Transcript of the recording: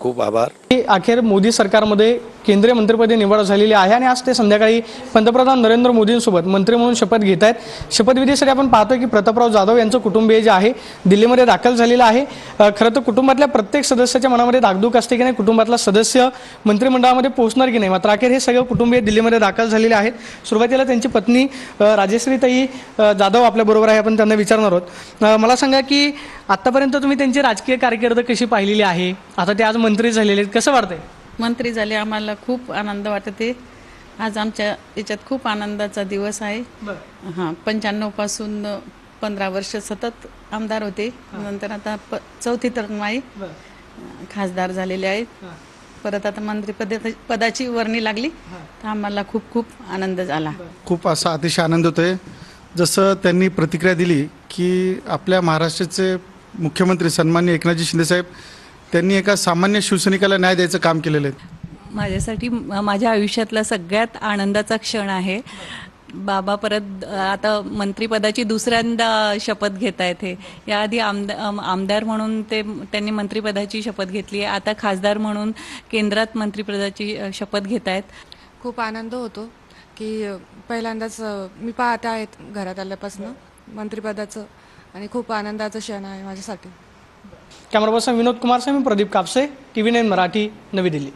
खूप आभार। अखेर मोदी सरकारमध्ये केंद्रीय मंत्रिपदी निवड झालेली आहे आणि आज ते संध्याकाळी पंतप्रधान नरेंद्र मोदींसोबत मंत्री म्हणून शपथ घेत आहेत। शपथविधीसाठी आपण पाहतोय की प्रतापराव जाधव यांचं कुटुंबीय जे आहे दिल्लीमध्ये दाखल झालेलं आहे। खरं तर कुटुंबातल्या प्रत्येक सदस्याच्या मनामध्ये धाकधूक असते की नाही कुटुंबातला सदस्य मंत्रिमंडळामध्ये पोहोचणार की नाही, मात्र अखेर हे सगळे कुटुंबीय दिल्लीमध्ये दाखल झालेले आहेत। सुरुवातीला त्यांची पत्नी राजश्रीताई जाधव आपल्याबरोबर आहे, आपण त्यांना विचारणार आहोत। मला सांगा की आतापर्यंत तुम्ही त्यांची राजकीय कारकीर्द कशी पाहिलेली आहे, आता ते आज मंत्री झालेले आहेत, कसं वाटतंय? मंत्री झाले आम्हाला खूप आनंद वाटते। आज आमच्या याच्यात खूप आनंदाचा दिवस आहे। हां, 95 पासून 15 वर्ष सतत आमदार होते, नंतर आता चौथी तरंगमाई खासदार झालेले आहेत। परत आता मंत्रिपदाची वर्णी लागली, तर आम्हाला खूप खूप आनंद झाला। खूप असा अतिशय आनंद होतोय। जसं त्यांनी प्रतिक्रिया दिली की आपल्या महाराष्ट्राचे मुख्यमंत्री सन्माननीय एकनाथजी शिंदे साहेब त्यांनी एका सामान्य शिवसैनिकाला न्याय द्यायचं काम केलेलं आहे। माझ्यासाठी माझ्या आयुष्यातला सगळ्यात आनंदाचा क्षण आहे। बाबा परत आता मंत्रिपदाची दुसऱ्यांदा शपथ घेत आहेत। हे याआधी आमदार म्हणून त्यांनी मंत्रिपदाची शपथ घेतली आहे, आता खासदार म्हणून केंद्रात मंत्रिपदाची शपथ घेत आहेत। खूप आनंद होतो की पहिल्यांदाच मी पाहते आहेत घरात आल्यापासून मंत्रिपदाचं, आणि खूप आनंदाचा क्षण आहे माझ्यासाठी। कॅमेरा पर्सन विनोद कुमार सह मी प्रदीप कापसे, TV9 मराठी, नवी दिल्ली।